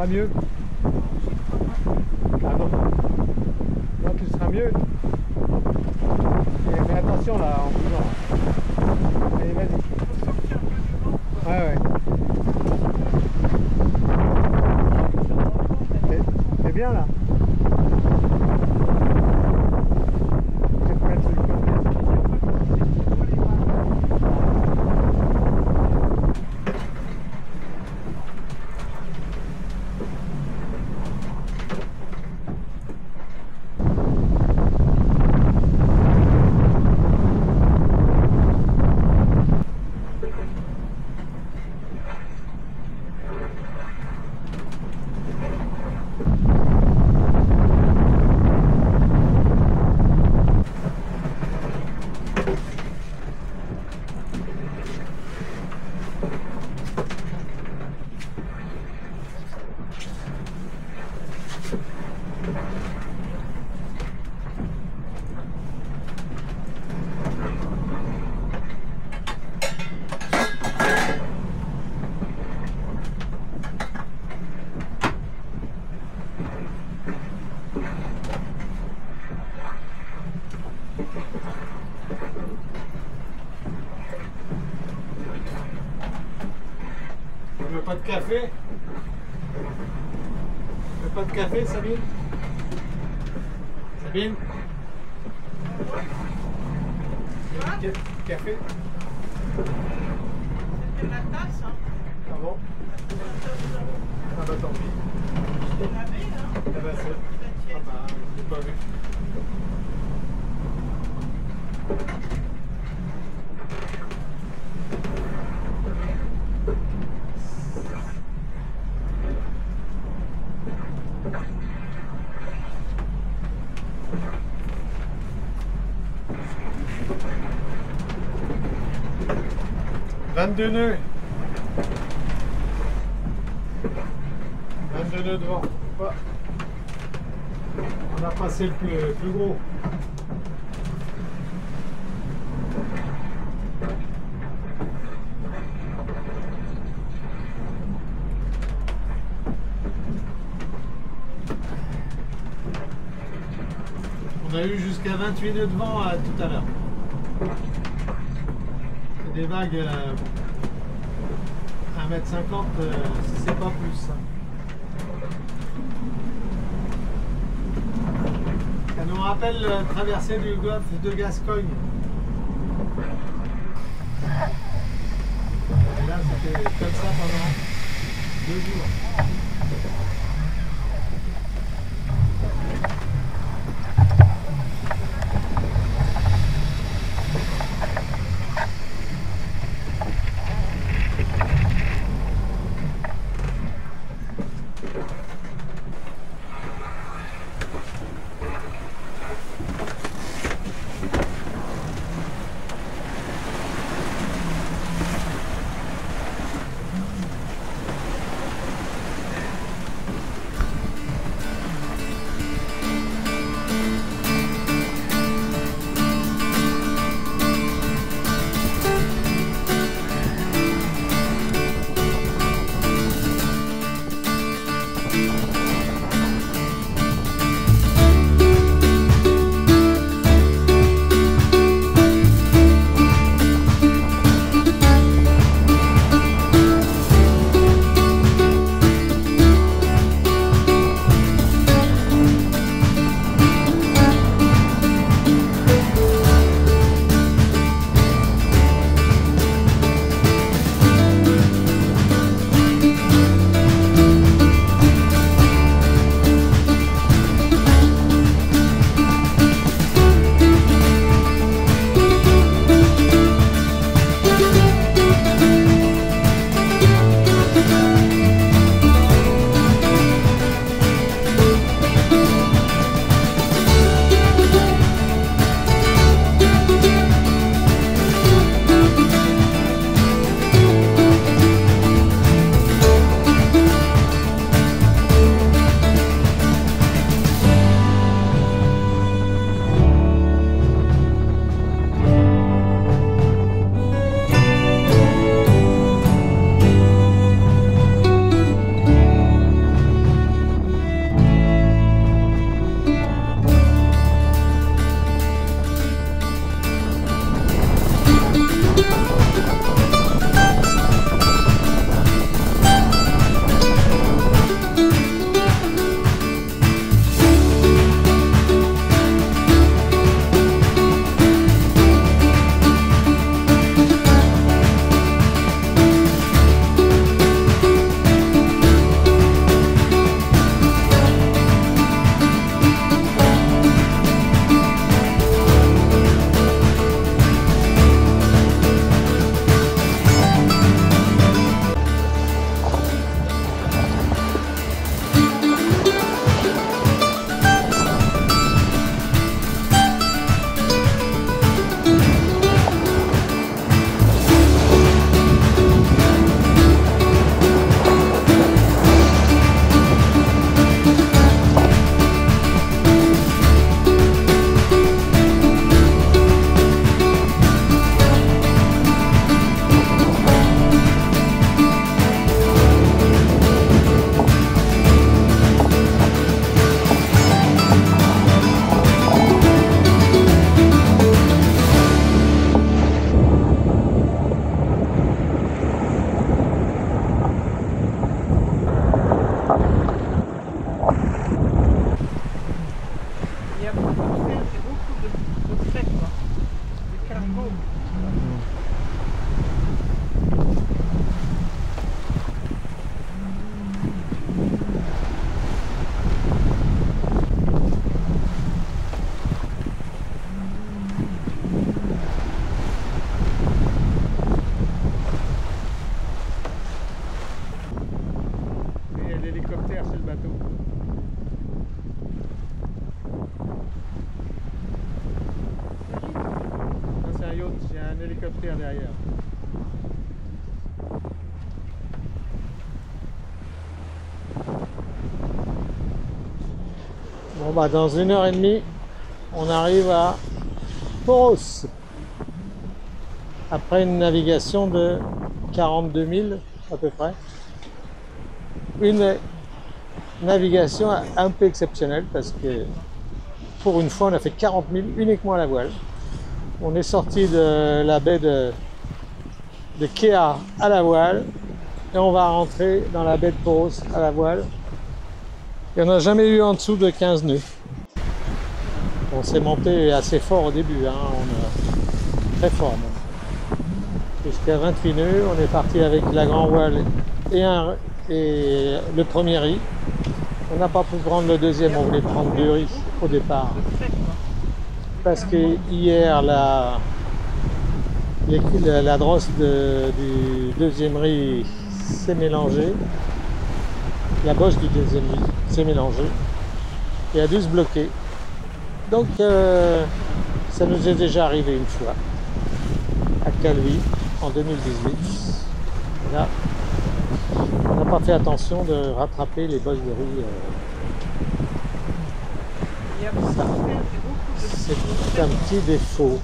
Pas mieux? Ah non. Non, tu seras mieux. Mais attention là, en bougeant. Allez, vas-y. Ouais, ouais. T'es bien là? Je vais te mettre sur le côté. Tu veux pas de café? Tu veux pas de café, Sabine? Sabine? Café? C'était ma tasse, hein. Ah bon? Ah bah tant pis. Je l'ai lavé, hein. Ah bah c'est... Ah bah, je l'ai pas vu. « 22 nœuds. 22 nœuds devant. Hop. On a passé le plus gros. On a eu jusqu'à 28 nœuds de vent tout à l'heure. C'est des vagues 1,50 m si c'est pas plus. Ça nous rappelle la traversée du golfe de Gascogne. Et là c'était comme ça pendant 2 jours. construire derrière. Bon bah dans 1h30, on arrive à Poros. Après une navigation de 42 000 à peu près. Une navigation un peu exceptionnelle parce que pour une fois on a fait 40 000 uniquement à la voile. On est sorti de la baie de Kea à la voile et on va rentrer dans la baie de Poros à la voile. Et on n'a jamais eu en dessous de 15 nœuds. On s'est monté assez fort au début, hein. Très fort même. Jusqu'à 28 nœuds, on est parti avec la grand voile et le premier riz. On n'a pas pu prendre le deuxième, on voulait prendre 2 riz au départ. Parce que hier, la drosse du deuxième riz s'est mélangée. La bosse du deuxième riz s'est mélangée et a dû se bloquer. Donc, ça nous est déjà arrivé une fois à Calvi en 2018. Et là, on n'a pas fait attention de rattraper les bosses de riz. C'est un petit défaut.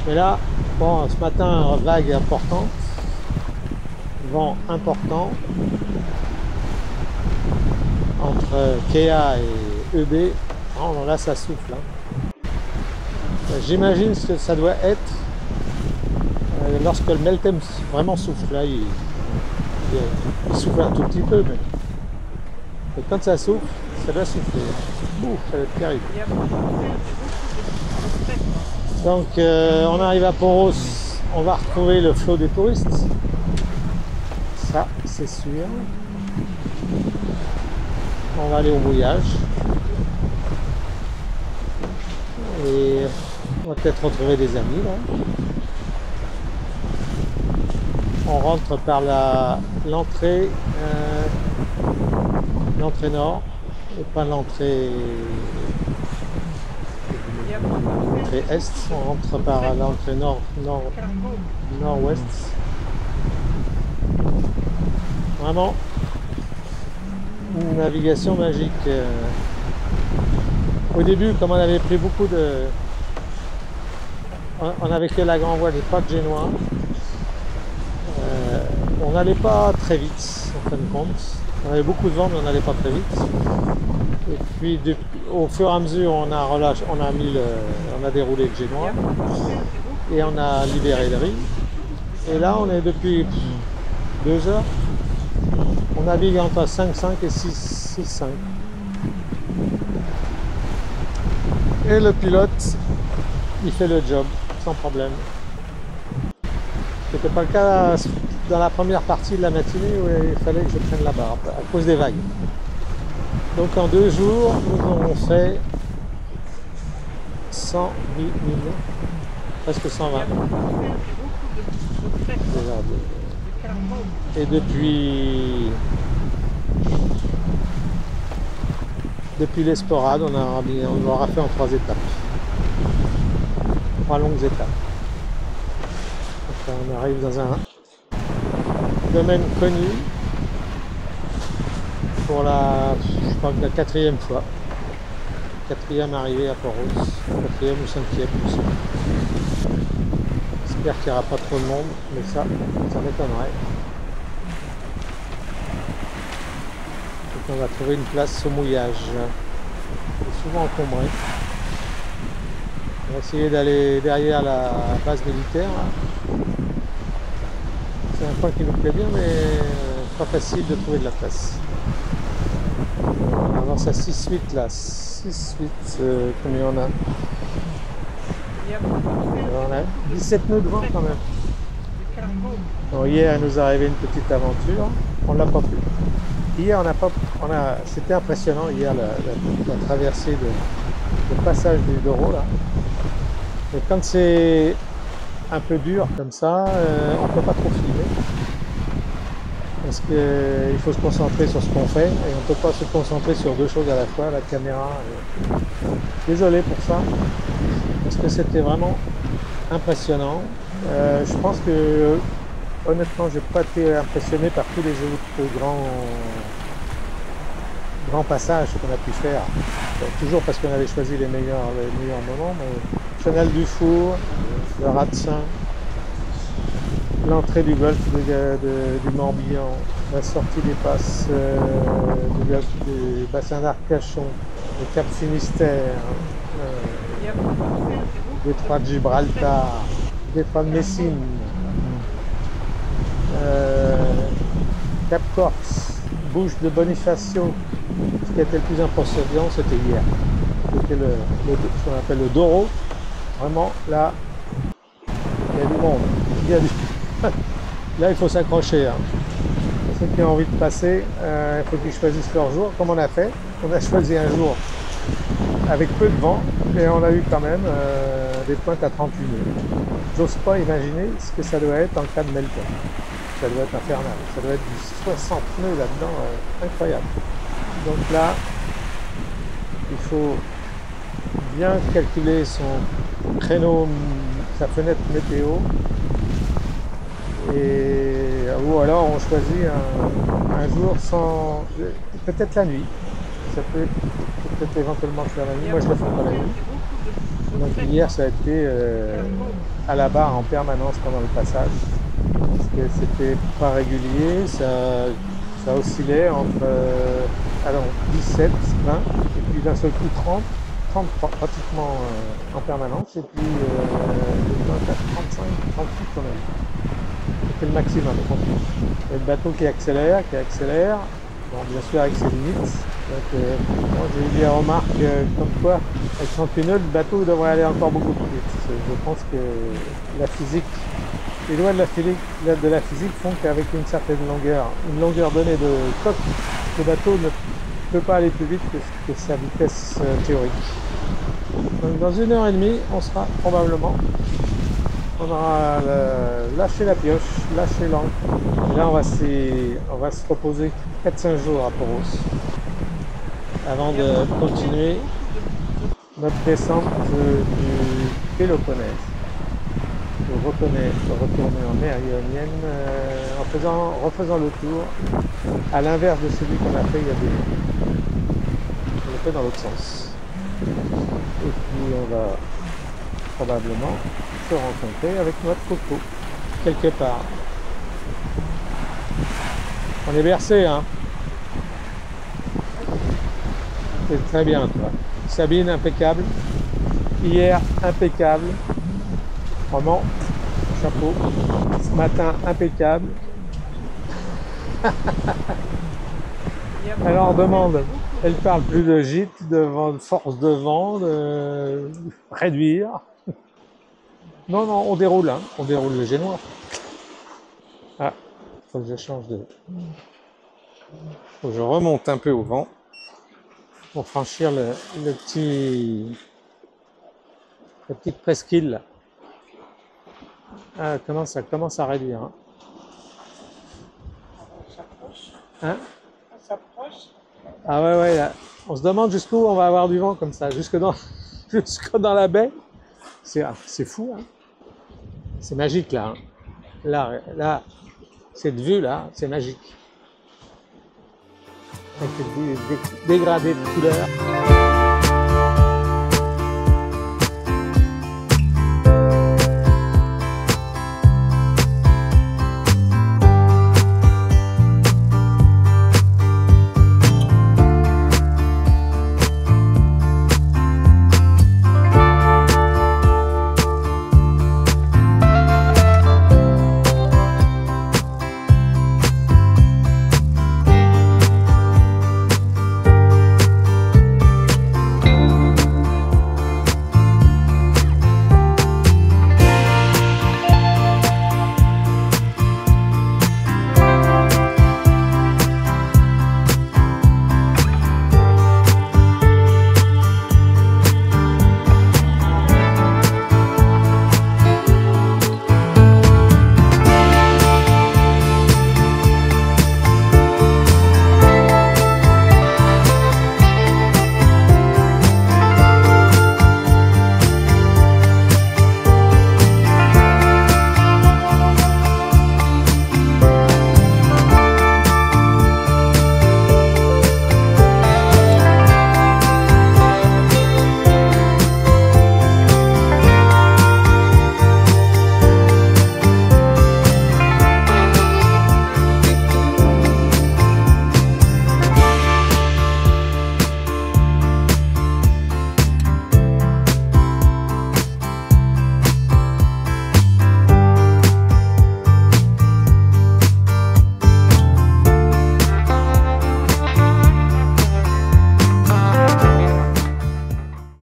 Mais là, bon, ce matin, vague importante, vent important entre Kea et EB. Oh, là, ça souffle. Hein. J'imagine ce que ça doit être lorsque le Meltem vraiment souffle. Là, il souffle un tout petit peu, mais quand ça souffle, ça doit souffler. Ouh, ça va être terrible. Donc, on arrive à Poros, on va retrouver le flot des touristes. Ça, c'est sûr. On va aller au mouillage. Et on va peut-être retrouver des amis là. On rentre par l'entrée nord et pas l'entrée est. On rentre par l'entrée nord-ouest. Vraiment une navigation magique. Au début, comme on avait pris beaucoup de... On avait que la grand voile et pas de génois. On n'allait pas très vite, en fin de compte. On avait beaucoup de vent, mais on n'allait pas très vite. Et puis, au fur et à mesure, on a déroulé le génois. Et on a libéré le riz. Et là, on est depuis 2 heures. On navigue entre 5,5 et 6,5. Et le pilote, il fait le job sans problème. Ce n'était pas le cas dans la première partie de la matinée où il fallait que je prenne la barre à cause des vagues. Donc en 2 jours, nous aurons fait 108 000, presque 120. Et depuis l'Esporade, on l'aura fait en 3 étapes. 3 longues étapes. Donc, on arrive dans un domaine connu pour je crois que la 4e fois. 4e arrivée à Poros. 4e ou 5e. J'espère qu'il n'y aura pas trop de monde, mais ça m'étonnerait. On va trouver une place au mouillage. C'est souvent encombré. On va essayer d'aller derrière la base militaire. C'est un coin qui nous plaît bien, mais pas facile de trouver de la place. On avance à 6-8 là. 6-8, combien on a? On a 17 nœuds de vent quand même. Bon, hier, il nous est arrivé une petite aventure. On ne l'a pas pu. Hier, c'était impressionnant, hier, la traversée le passage du Douro, là. Et quand c'est un peu dur comme ça, on ne peut pas trop filmer. Parce qu'il faut se concentrer sur ce qu'on fait, et on ne peut pas se concentrer sur 2 choses à la fois, la caméra. Désolé pour ça, parce que c'était vraiment impressionnant. Je pense que honnêtement, j'ai pas été impressionné par tous les autres grands passages qu'on a pu faire. Toujours parce qu'on avait choisi les meilleurs moments, mais Chenal du Four, le Ratsin, l'entrée du golfe du Morbihan, la sortie des passes du bassin d'Arcachon, le Cap Finistère, détroit de Gibraltar, détroit de Messine, Cap Corse, bouche de Bonifacio. Ce qui était le plus impressionnant, c'était hier. C'était ce qu'on appelle le Douro. Vraiment, là, il y a du monde. Là, il faut s'accrocher. Hein. Ceux qui ont envie de passer, il faut qu'ils choisissent leur jour, comme on a fait. On a choisi un jour avec peu de vent, et on a eu quand même des pointes à 38 nœuds. J'ose pas imaginer ce que ça doit être en cas de meltdown. Ça doit être infernal. Ça doit être du 60 nœuds là-dedans, incroyable. Donc là, il faut bien calculer son créneau, sa fenêtre météo, ou alors on choisit un jour sans, peut-être la nuit. Ça peut-être éventuellement faire la nuit. Moi je ne le fais pas la nuit. Donc hier ça a été à la barre en permanence pendant le passage. Parce que c'était pas régulier, ça oscillait entre 17, 20, et puis d'un seul coup 30 pratiquement en permanence, et puis 24, 35, 38 quand même. C'était le maximum, 38. Et le bateau qui accélère, bon, bien sûr avec ses limites. Donc, moi j'ai eu des remarques comme quoi, avec 38 nœuds, le bateau devrait aller encore beaucoup plus vite. Je pense que la physique, les lois de la physique font qu'avec une certaine longueur donnée de coque, le bateau ne peut pas aller plus vite que sa vitesse théorique. Donc dans 1h30, on aura lâché la pioche, lâché l'ancre. Et là on va se reposer 4-5 jours à Poros avant de continuer notre descente du Péloponnèse. Pour retourner en mer ionienne en refaisant le tour à l'inverse de celui qu'on a fait il y a 2 ans. On l'a fait dans l'autre sens. Et puis on va probablement se rencontrer avec notre coco quelque part. On est bercé, hein. C'est très bien, toi. Sabine, impeccable. Hier, impeccable. Vraiment, chapeau. Ce matin, impeccable. Alors, on demande, elle parle plus de gîte, de force de vent, de réduire. Non, on déroule, hein. On déroule le génois. Ah, faut que je change de... Faut que je remonte un peu au vent pour franchir la petite presqu'île là. Ah, ça commence à réduire. Hein. On s'approche. Hein? On s'approche. Ah ouais, là. On se demande jusqu'où on va avoir du vent comme ça, jusque dans la baie. C'est fou, hein. C'est magique là. Hein. Là, cette vue là, c'est magique. Avec des dégradés de couleurs.